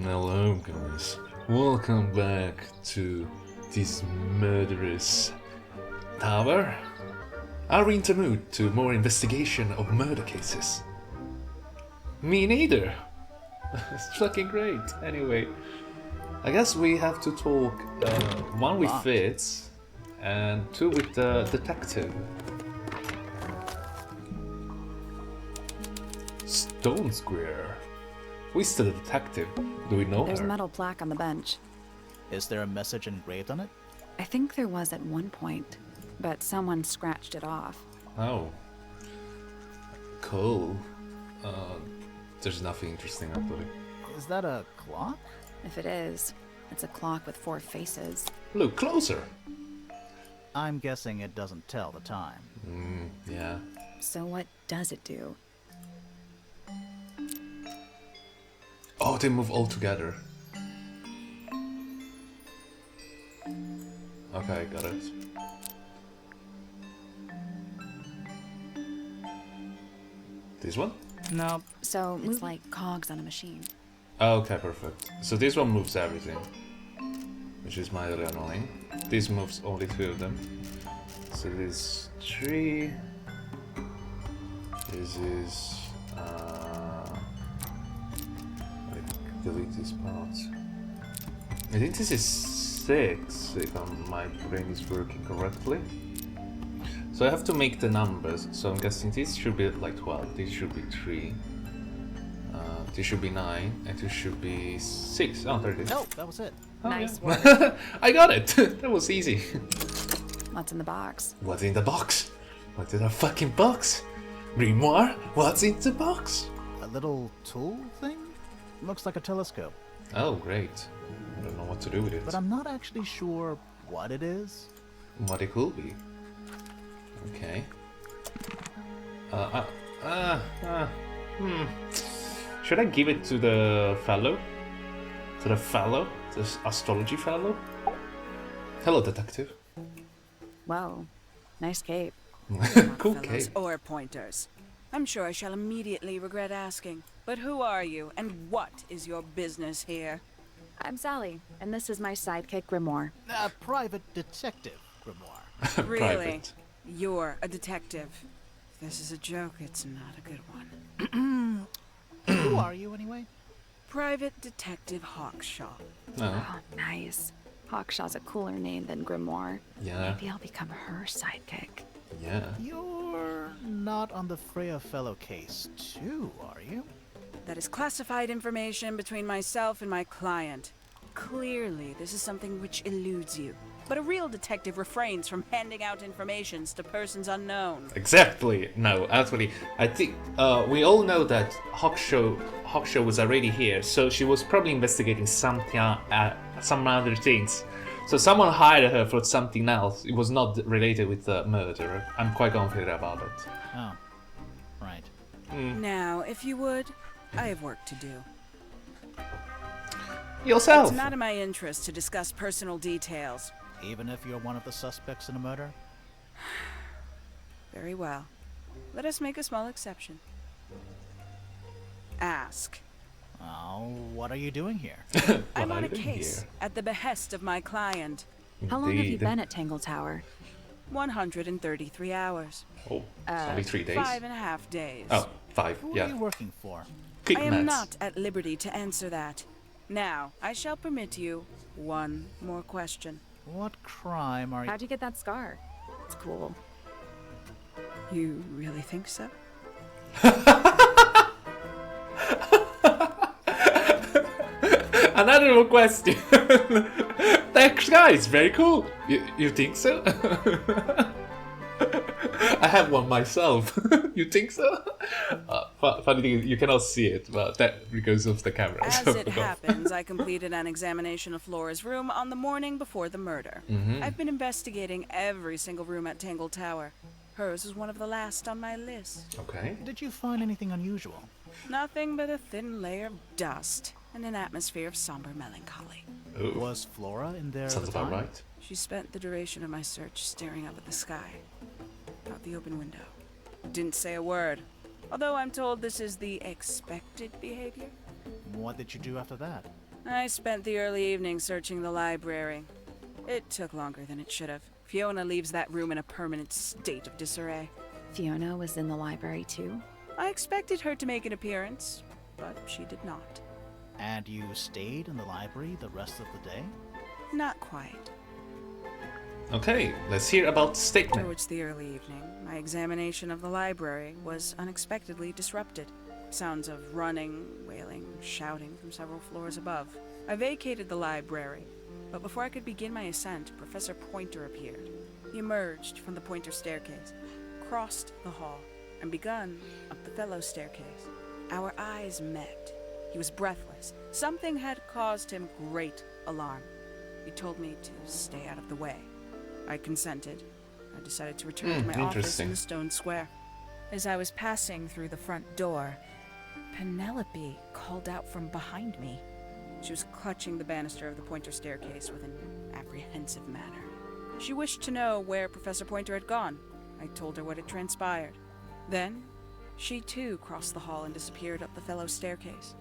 Hello guys, welcome back to this murderous tower. Are we in the mood to more investigation of murder cases? Me neither. It's fucking great. Anyway, I guess we have to talk one with Fitz and two with the detective. Stone Square. Who is the detective? Do we know There's her? a metal plaque on the bench. Is there a message engraved on it? I think there was at one point, but someone scratched it off. Oh. Cool. There's nothing interesting actually. Is that a clock? If it is, it's a clock with 4 faces. Look closer! I'm guessing it doesn't tell the time. Yeah. So what does it do? Oh, they move all together. Okay, got it. This one? No. So it's like cogs on a machine. Okay, perfect. So this one moves everything, which is mildly annoying. This moves only 2 of them. So this is 3. This is delete this part. I think this is 6 if my brain is working correctly. So I have to make the numbers. So I'm guessing this should be like 12. This should be 3. This should be 9, and this should be 6. Oh, there it is. No, that was it. Oh, Nice yeah. work. I got it. That was easy. What's in the box? What's in the box? What's in the fucking box? Grimoire? What's in the box? A little tool thing? Looks like a telescope. Oh, great. I don't know what to do with it. But I'm not actually sure what it is. What it could be. Okay. Should I give it to the fellow? To the fellow? This astrology fellow? Hello, detective. Whoa, nice cape. Cool fellows cape. or pointers. I'm sure I shall immediately regret asking, but who are you and what is your business here? I'm Sally, and this is my sidekick Grimoire. A private detective, Grimoire. Really? Private. You're a detective. If this is a joke, it's not a good one. Who are you, anyway? Private Detective Hawkshaw. No. Oh, nice. Hawkshaw's a cooler name than Grimoire. Yeah. Maybe I'll become her sidekick. Yeah. You're not on the Freya Fellow case, too, are you? That is classified information between myself and my client. Clearly, this is something which eludes you. But a real detective refrains from handing out informations to persons unknown. Exactly. No, actually, I think we all know that Hawkshaw was already here, so she was probably investigating something, some other things. So someone hired her for something else. It was not related with the murder. I'm quite confident about it. Oh, right. Now, if you would, I have work to do. Yourself. It's not in my interest to discuss personal details. Even if you're one of the suspects in a murder? Very well. Let us make a small exception. Ask. Oh, what are you doing here? I'm What on are a you doing case here? at the behest of my client. How long have you Indeed. been at Tangle Tower? 133 hours. Oh, only 3 days. 5.5 days. Oh, 5. Who are Yeah. you working for? Quick I am maths. not at liberty to answer that. Now, I shall permit you one more question. What crime are you... How'd you get that scar? It's cool. You really think so? Another question. That guy is very cool. You think so? I have one myself. You think so? Funny thing, you cannot see it, but that because of the camera. As so it fuck off. happens, I completed an examination of Flora's room on the morning before the murder. I've been investigating every single room at Tangle Tower. Hers was one of the last on my list. Okay. Did you find anything unusual? Nothing but a thin layer of dust and an atmosphere of somber melancholy. Ooh, Was Flora in there sounds at the about time? right. She spent the duration of my search staring up at the sky, out the open window. Didn't say a word, although I'm told this is the expected behavior. What did you do after that? I spent the early evening searching the library. It took longer than it should have. Fiona leaves that room in a permanent state of disarray. Fiona was in the library too? I expected her to make an appearance, but she did not. And you stayed in the library the rest of the day? Not quite. Okay, let's hear about the statement. Towards the early evening, my examination of the library was unexpectedly disrupted. Sounds of running, wailing, shouting from several floors above. I vacated the library, but before I could begin my ascent, Professor Pointer appeared. He emerged from the Pointer staircase, crossed the hall, and begun up the fellow staircase. Our eyes met. He was breathless. Something had caused him great alarm. He told me to stay out of the way. I consented. I decided to return to my office in the stone square. As I was passing through the front door, Penelope called out from behind me. She was clutching the banister of the Pointer staircase with an apprehensive manner. She wished to know where Professor Pointer had gone. I told her what had transpired. Then, she too crossed the hall and disappeared up the fellow staircase.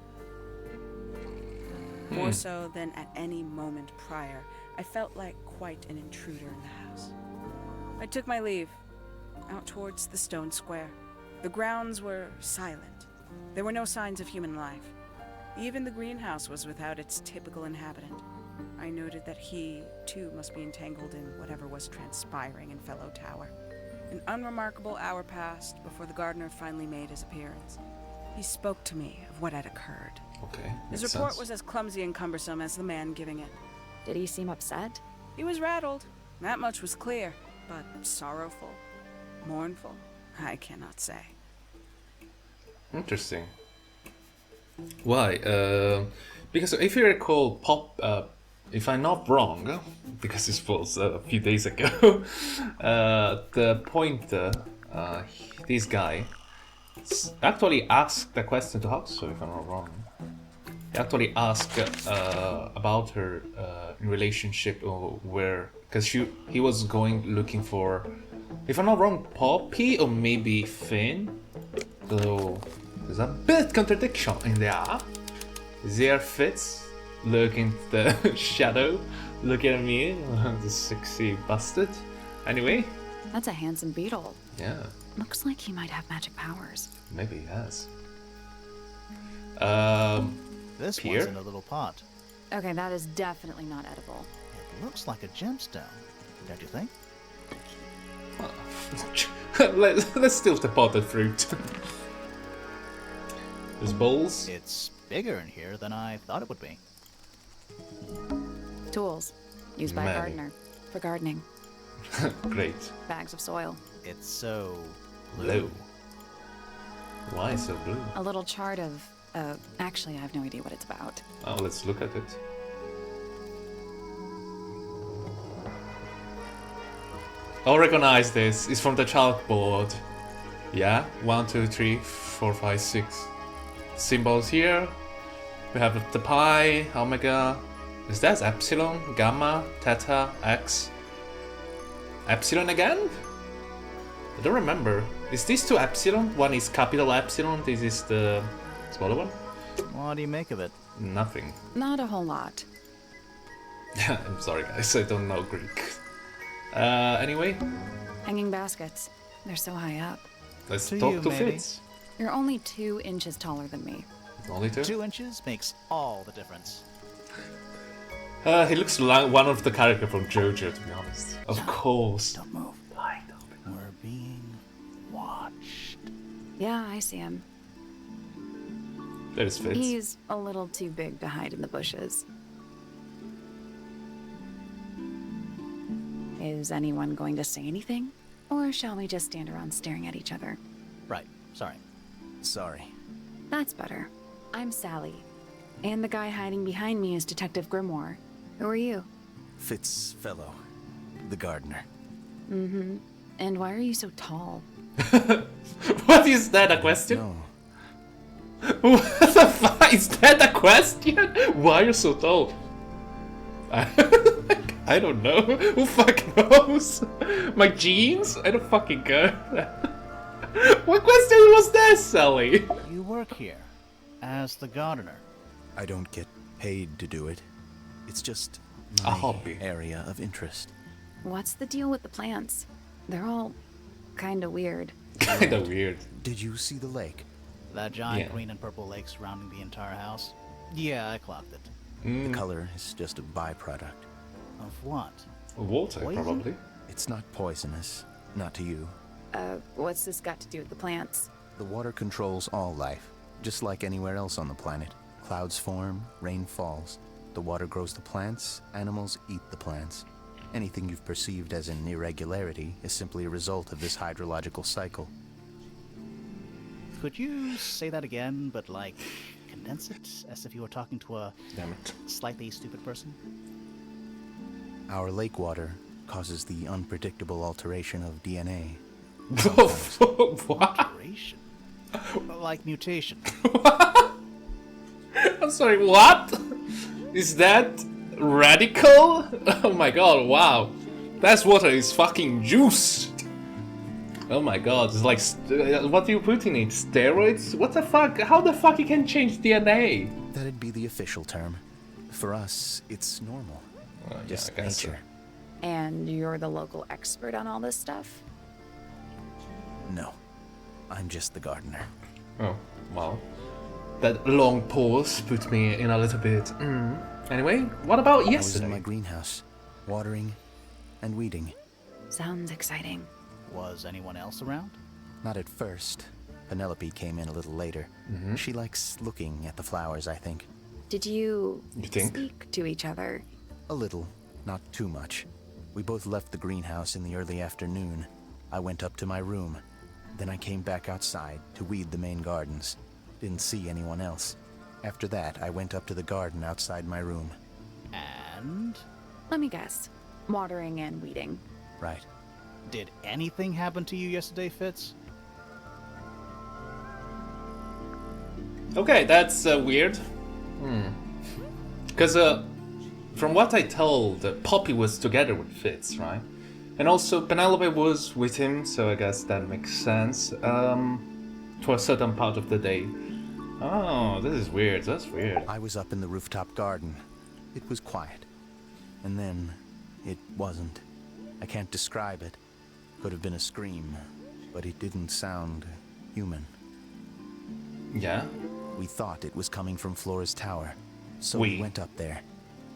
More so than at any moment prior, I felt like quite an intruder in the house. I took my leave, out towards the stone square. The grounds were silent. There were no signs of human life. Even the greenhouse was without its typical inhabitant. I noted that he, too, must be entangled in whatever was transpiring in Fellow Tower. An unremarkable hour passed before the gardener finally made his appearance. He spoke to me of what had occurred. Okay. His report was as clumsy and cumbersome as the man giving it. Did he seem upset? He was rattled. That much was clear. But sorrowful, mournful, I cannot say. Interesting. Why? Because if you recall, if I'm not wrong, because this was a few days ago, the Pointer, this guy, actually asked the question to Hakuso, if I'm not wrong. He actually asked about her relationship, or where, because he was going looking for, if I'm not wrong, Poppy or maybe Finn. So there's a bit contradiction in there. There Fitz looking at the shadow, looking at me, the sexy bastard. Anyway. That's a handsome beetle. Yeah. Looks like he might have magic powers. Maybe he has. This Pierre? one's in a little pot. Okay, that is definitely not edible. It looks like a gemstone, don't you think? Let's steal the potted fruit. There's bowls. It's bigger in here than I thought it would be. Tools. Used by a Many. gardener. For gardening. Great. Bags of soil. It's so Blue. Why so blue? A little chart of... actually, I have no idea what it's about. Oh, let's look at it. I'll recognize this. It's from the chalkboard. Yeah, 1, 2, 3, 4, 5, 6 symbols here. We have the pi, omega. Is that epsilon, gamma, theta, x? Epsilon again? I don't remember. Is this two epsilon? One is capital epsilon, this is the smaller one? What do you make of it? Nothing. Not a whole lot. I'm sorry guys, I don't know Greek. Anyway, Hanging baskets. They're so high up. let's To talk you, to maybe. Fitz. You're only 2 inches taller than me. Only two? 2 inches makes all the difference. He looks like one of the characters from JoJo, to be honest. Of course. Don't move. We're being watched. Yeah, I see him. There's Fitz. He's a little too big to hide in the bushes. Is anyone going to say anything? Or shall we just stand around staring at each other? Right. Sorry. Sorry. That's better. I'm Sally. And the guy hiding behind me is Detective Grimoire. Who are you? Fitz fellow, the gardener. Mm-hmm. And why are you so tall? What is that, a question? No, What the fuck? Is that a question? Why are you so tall? I don't know. Who fucking knows? My jeans? I don't fucking care. What question was that, Sally? You work here as the gardener. I don't get paid to do it. It's just A my hobby. area of interest. What's the deal with the plants? They're all kinda weird. Kinda weird. Did you see the lake? That giant Yeah. green and purple lake surrounding the entire house? Yeah, I clocked it. The color is just a byproduct. Of what? Water, Poison? probably. It's not poisonous, not to you. What's this got to do with the plants? The water controls all life, just like anywhere else on the planet. Clouds form, rain falls. The water grows the plants, animals eat the plants. Anything you've perceived as an irregularity is simply a result of this hydrological cycle. Could you say that again, but like condense it as if you were talking to a Damn it. slightly stupid person? Our lake water causes the unpredictable alteration of DNA. What? Alteration? Like mutation. I'm sorry, what? Is that radical? Oh my god, wow. That water is fucking juiced. Oh my god, it's like, what do you put in it? Steroids? What the fuck? How the fuck you can change DNA? That'd be the official term. For us, it's normal. Just I guess so. nature. And you're the local expert on all this stuff? No, I'm just the gardener. Oh, wow. That long pause put me in a little bit. Anyway, what about I was in yesterday? my greenhouse, watering and weeding. Sounds exciting. Was anyone else around? Not at first. Penelope came in a little later. She likes looking at the flowers, I think. Did you You think? speak to each other? A little, not too much. We both left the greenhouse in the early afternoon. I went up to my room. Then I came back outside to weed the main gardens. Didn't see anyone else. After that, I went up to the garden outside my room. And Let me guess. Watering and weeding. Right. did anything happen to you yesterday, Fitz? Okay, that's weird. Because from what I told, Poppy was together with Fitz, right? And also Penelope was with him, so I guess that makes sense. For a certain part of the day. Oh, this is weird. That's weird. I was up in the rooftop garden. It was quiet. And then it wasn't. I can't describe it. Could have been a scream, but it didn't sound human. Yeah. We thought it was coming from Flora's tower, so we went up there.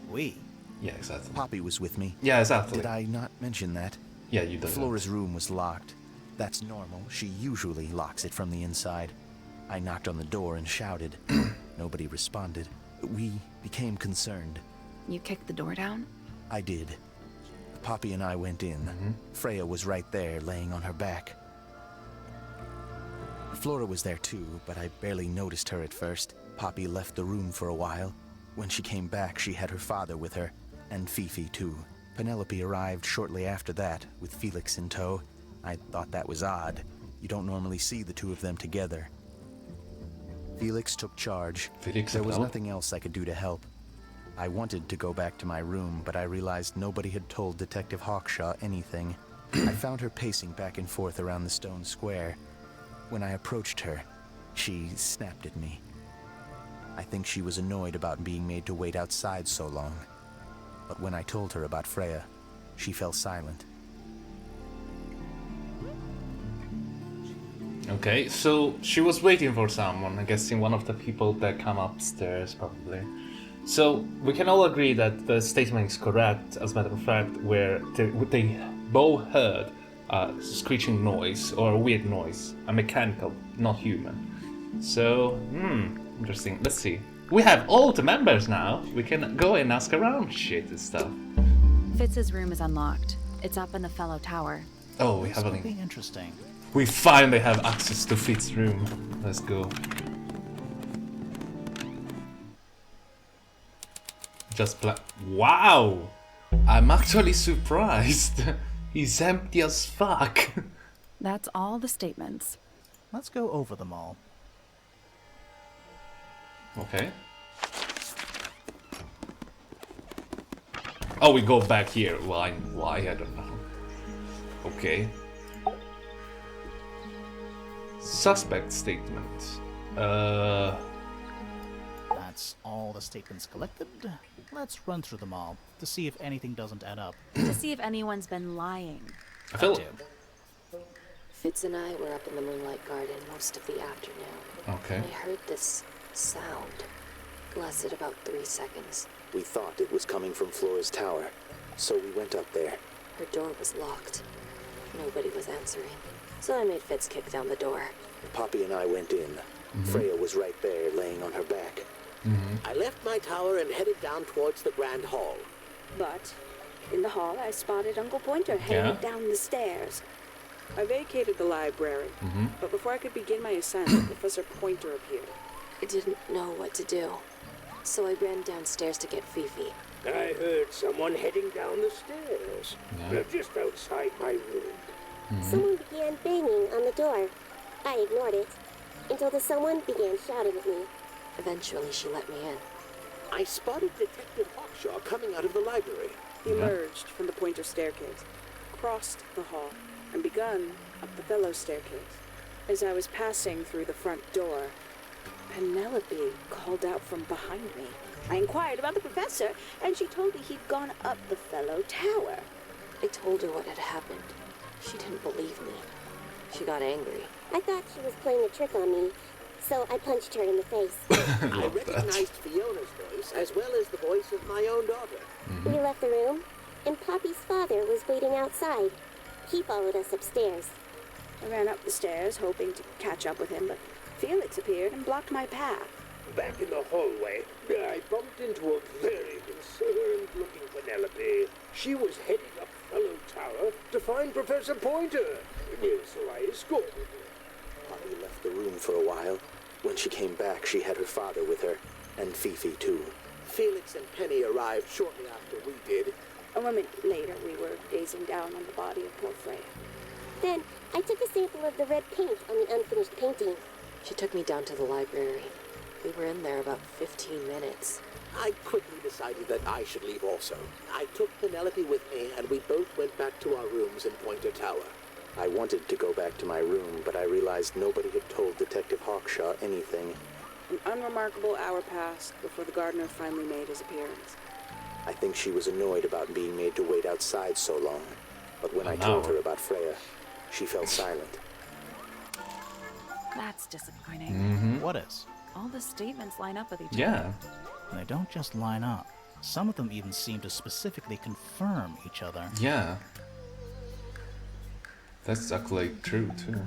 We? Yeah, exactly. Poppy was with me. Yeah, exactly. Did I not mention that? Yeah, you did. Flora's room was locked. That's normal. She usually locks it from the inside. I knocked on the door and shouted. Nobody responded. We became concerned. You kicked the door down? I did. Poppy and I went in. Freya was right there, laying on her back. Flora was there too, but I barely noticed her at first. Poppy left the room for a while. When she came back, she had her father with her, and Fifi too. Penelope arrived shortly after that, with Felix in tow. I thought that was odd. You don't normally see the two of them together. Felix took charge. Felix There and was Penelope? nothing else I could do to help. I wanted to go back to my room, but I realized nobody had told Detective Hawkshaw anything. I found her pacing back and forth around the stone square. When I approached her, she snapped at me. I think she was annoyed about being made to wait outside so long. But when I told her about Freya, she fell silent. Okay, so she was waiting for someone, I'm guessing one of the people that come upstairs, probably. So we can all agree that the statement is correct, as a matter of fact, where they both heard a screeching noise, or a weird noise, a mechanical, not human. So, interesting. Let's see. We have all the members now. We can go and ask around shit and stuff. Fitz's room is unlocked. It's up in the fellow tower. Oh, we This have a could be link. interesting. We finally have access to Fitz's room. Let's go. Just wow! I'm actually surprised. He's empty as fuck. That's all the statements. Let's go over them all. Okay. Oh, we go back here. Why? I don't know. Okay. Suspect statement. That's all the the statements collected, let's run through them all to see if anything doesn't add up. To see if anyone's been lying. I feel. Do. Fitz and I were up in the Moonlight Garden most of the afternoon. Okay. I heard this sound. It lasted about 3 seconds. We thought it was coming from Flora's tower, so we went up there. Her door was locked. Nobody was answering. So I made Fitz kick down the door. Poppy and I went in. Freya was right there, laying on her back. I left my tower and headed down towards the Grand Hall. But in the hall, I spotted Uncle Pointer heading down the stairs. I vacated the library, but before I could begin my ascent, Professor Pointer appeared. I didn't know what to do. So I ran downstairs to get Fifi. I heard someone heading down the stairs. They're just outside my room. Someone began banging on the door. I ignored it until the someone began shouting at me. Eventually, she let me in. I spotted Detective Hawkshaw coming out of the library. He emerged from the Pointer staircase, crossed the hall, and begun up the fellow staircase. As I was passing through the front door, Penelope called out from behind me. I inquired about the professor, and she told me he'd gone up the fellow tower. I told her what had happened. She didn't believe me. She got angry. I thought she was playing a trick on me, so I punched her in the face. I recognized Fiona's voice as well as the voice of my own daughter. We left the room, and Poppy's father was waiting outside. He followed us upstairs. I ran up the stairs, hoping to catch up with him, but Felix appeared and blocked my path. Back in the hallway, I bumped into a very concerned-looking Penelope. She was heading up Fellow Tower to find Professor Pointer, so I escorted her. Poppy left the room for a while. When she came back, she had her father with her, and Fifi too. Felix and Penny arrived shortly after we did. A moment later, we were gazing down on the body of poor Freya. Then I took a sample of the red paint on the unfinished painting. She took me down to the library. We were in there about 15 minutes. I quickly decided that I should leave also. I took Penelope with me, and we both went back to our rooms in Pointer Tower. I wanted to go back to my room, but I realized nobody had told Detective Hawkshaw anything. An unremarkable hour passed before the gardener finally made his appearance. I think she was annoyed about being made to wait outside so long. But when I told her about Freya, she fell silent. That's disappointing. What is? All the statements line up with each other. Yeah. And they don't just line up. Some of them even seem to specifically confirm each other. Yeah. That's actually true too.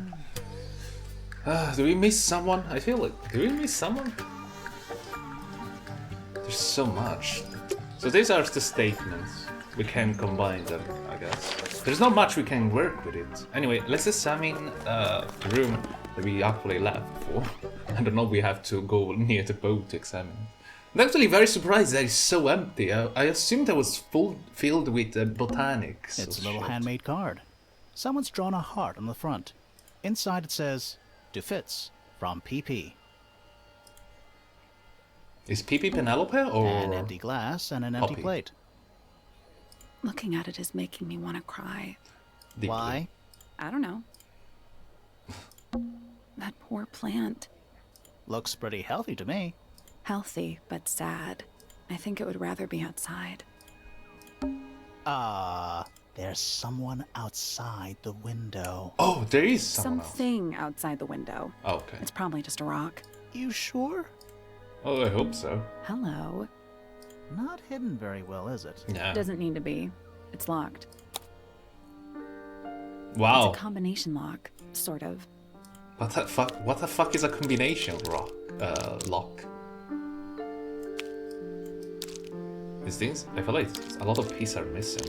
Do we miss someone? I feel like, do we miss someone? There's so much. So these are the statements. We can combine them, I guess. There's not much we can work with it. Anyway, let's examine the room that we actually left for. I don't know, we have to go near the boat to examine it. I'm actually very surprised that it's so empty. I assumed that was filled with botanics. It's or a little shit. handmade card. Someone's drawn a heart on the front. Inside it says, "To Fitz, from PP." Is PP Penelope or An empty glass and an empty Poppy? plate. Looking at it is making me want to cry. Deeply? Why? I don't know. That poor plant. Looks pretty healthy to me. Healthy, but sad. I think it would rather be outside. There's someone outside the window. Oh, there is someone else. Something outside the window. Oh, okay. It's probably just a rock. You sure? Oh, I hope so. Hello. Not hidden very well, is it? Yeah. Doesn't need to be. It's locked. Wow. It's a combination lock, sort of. What the fuck? What the fuck is a combination lock? These things? I feel like a lot of pieces are missing.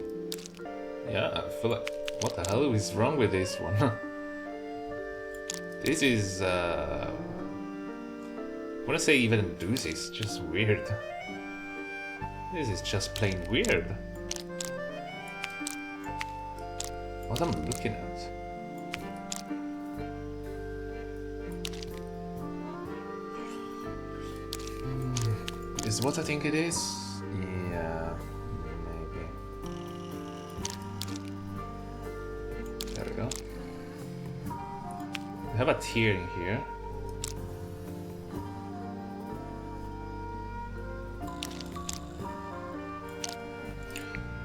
Yeah, I feel like... What the hell is wrong with this one? This is... I wanna say even a doozy, it's just weird. This is just plain weird. What I'm looking at? Is what I think it is? Yeah, maybe. There we go. We have a tier in here.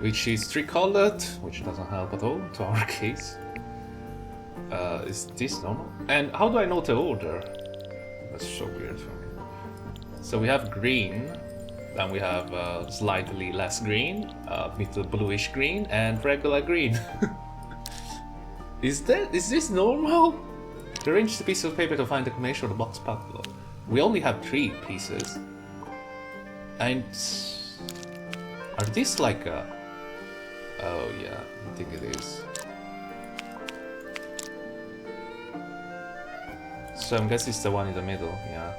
which is tricolored, which doesn't help at all to our case. Is this normal? And how do I know the order? That's so weird for me. So we have green, then we have slightly less green, with the bluish green, and regular green. Is this normal? Arrange the piece of paper to find the combination of the box padlock. We only have 3 pieces. And are these like a... Oh yeah, I think it is. So I guess it's the one in the middle, yeah.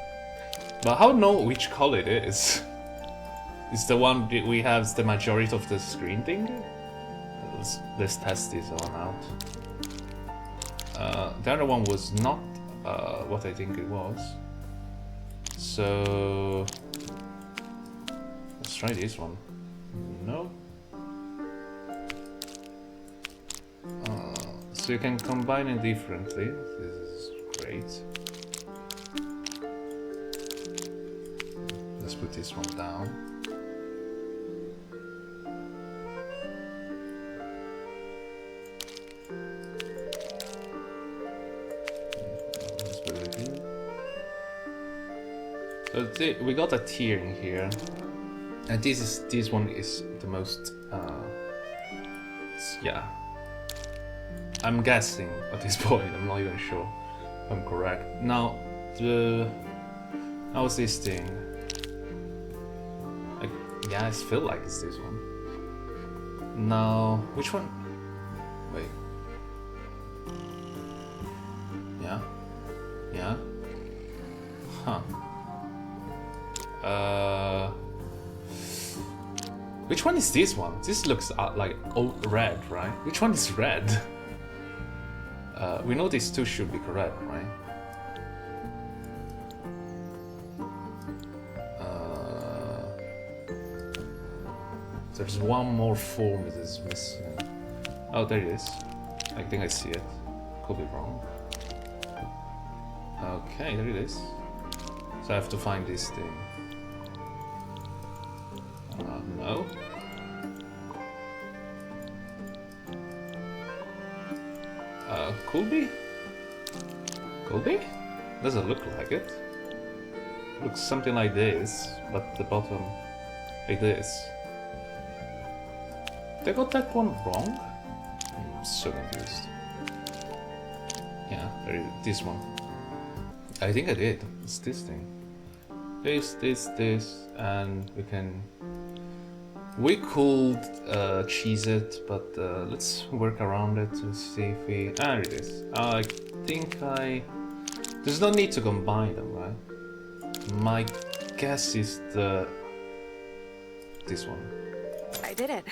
But how know which color it is? Is the one that we have the majority of the screen thing? Let's test this one out. The other one was not what I think it was. So let's try this one. No. So you can combine it differently. This is great. Let's put this one down. Let's put it here. So we got a tier in here, and this one is the most. Yeah. I'm guessing at this point. I'm not even sure if I'm correct. Now, how's this thing? Yeah, I feel like it's this one. Now, which one? Wait. Yeah? Yeah? Huh. Which one is this one? This looks like red, right? Which one is red? We know these two should be correct, right? There's one more form that is missing. Oh, there it is. I think I see it. Could be wrong. Okay, there it is. So I have to find this thing. No. Could be? Could be? Doesn't look like it. Looks something like this, but the bottom like this. They got that one wrong? I'm so confused. Yeah, there is this one. I think I did. It's this thing. This, and we could cheese it, but let's work around it to see if we... There it is. I think there's no need to combine them, right? My guess is this one. I did it.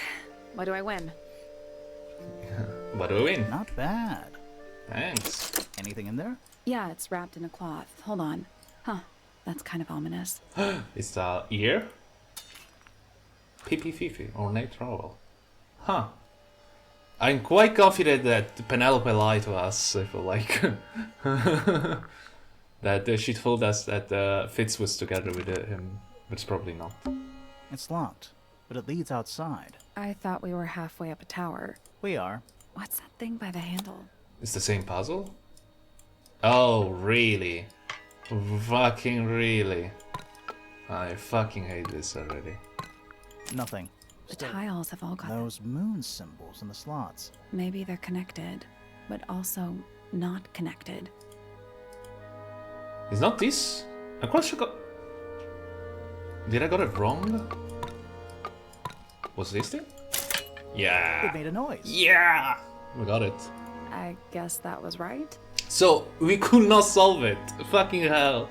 What do I win? What do I win? Not bad. Thanks. Anything in there? Yeah, it's wrapped in a cloth. Hold on. Huh. That's kind of ominous. It's the ear? Pee Fifi, ornate trowel. Huh. I'm quite confident that Penelope lied to us, I feel like. That she told us that Fitz was together with him, but it's probably not. It's locked, but it leads outside. I thought we were halfway up a tower. We are. What's that thing by the handle? It's the same puzzle? Oh, really? Fucking really? I fucking hate this already. Nothing. The tiles have all got those moon symbols in the slots. Maybe they're connected, but also not connected. Is not this? I'm quite sure. Did I got it wrong? Was this thing? Yeah. It made a noise. Yeah. We got it. I guess that was right. So we could not solve it. Fucking hell.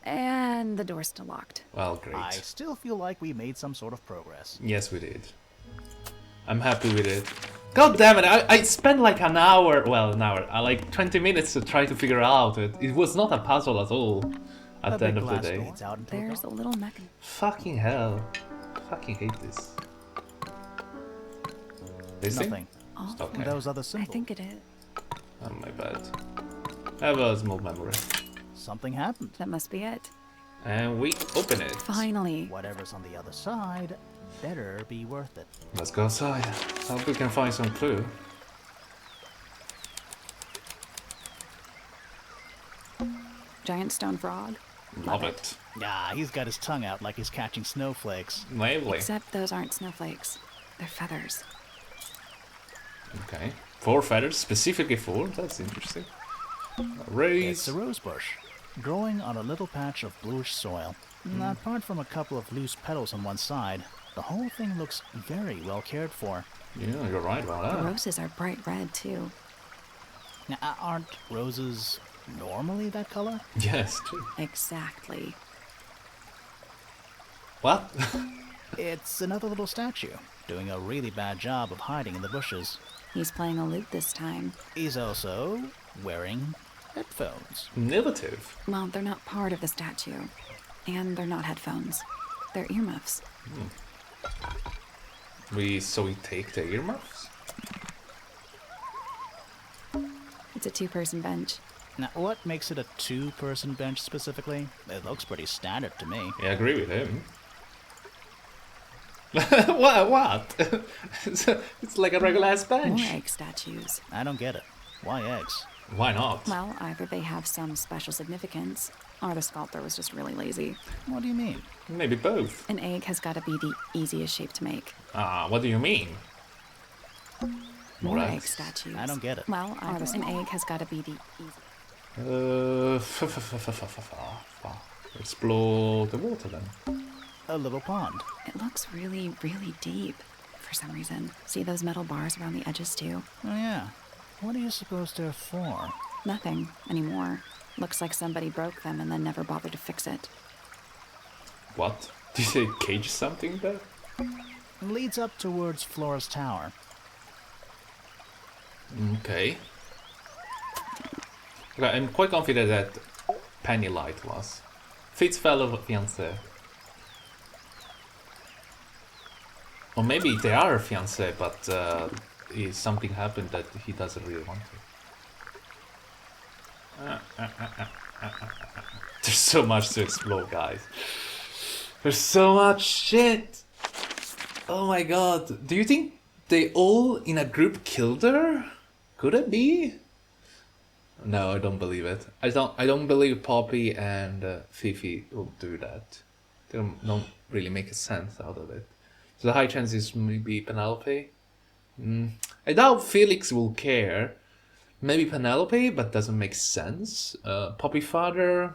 And the door's still locked. Well, great. I still feel like we made some sort of progress. Yes, we did. I'm happy with it. God damn it, I spent like an hour, like 20 minutes to try to figure out it. It was not a puzzle at all at the end of the day. There's a little mechanism. Fucking hell. Fucking hate this. This Nothing. thing? Oh, Okay. Those other symbols. I think it is. Oh, my bad. I have a small memory. Something happened. That must be it. And we open it. Finally. Whatever's on the other side better be worth it. Let's go outside. Hope we can find some clue. Giant stone frog. Love it. Ah, he's got his tongue out like he's catching snowflakes. Maybe. Except those aren't snowflakes. They're feathers. Okay. 4 feathers, specifically 4. That's interesting. Raise. It's a rose bush, growing on a little patch of bluish soil. Apart from a couple of loose petals on one side, the whole thing looks very well cared for. Yeah, you're right about The that. roses are bright red, too. Now, aren't roses normally that color? Yes, true. Exactly. What? It's another little statue, doing a really bad job of hiding in the bushes. He's playing a lute this time. He's also wearing headphones. Innovative. Well, they're not part of the statue. And they're not headphones. They're earmuffs. So we take the earmuffs? It's a 2-person bench. Now, what makes it a 2-person bench specifically? It looks pretty standard to me. Yeah, I agree with him. What? It's like a regular ass More bench. egg statues. I don't get it. Why eggs? Why not? Well, either they have some special significance, or the sculptor was just really lazy. What do you mean? Maybe both. An egg has got to be the easiest shape to make. What do you mean? More Right. egg statues. I don't get it. Well, either an egg has got to be the easy. Explore the water then. A little pond. It looks really, really deep for some reason. See those metal bars around the edges too? Oh yeah. What do you suppose they're for? Nothing anymore. Looks like somebody broke them and then never bothered to fix it. What? Did they cage something there? Leads up towards Flora's tower. Okay. Okay, I'm quite confident that Penny Light was Fitz fellow fiancé. Or maybe they are a fiancé, but something happened that he doesn't really want to. There's so much to explore, guys. There's so much shit. Oh my god. Do you think they all in a group killed her? Could it be? No, I don't believe it. I don't believe Poppy and Fifi will do that. They don't really make a sense out of it. So the high chance is maybe Penelope. I doubt Felix will care. Maybe Penelope, but doesn't make sense. Poppy father,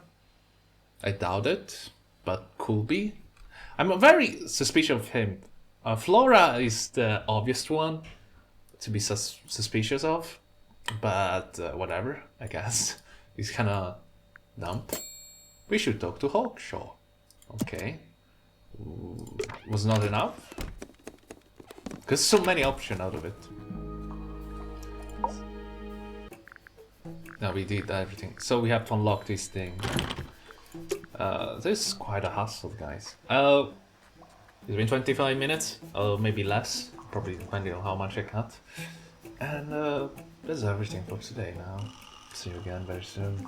I doubt it, but could be. I'm very suspicious of him. Flora is the obvious one to be suspicious of, but whatever, I guess. He's kind of dumb. We should talk to Hawkshaw. Okay. Ooh, was not enough? Because so many options out of it. Now we did everything. So we have to unlock this thing. This is quite a hassle, guys. It's been 25 minutes, or maybe less, probably depending on how much I cut. And that's everything for today now. See you again very soon.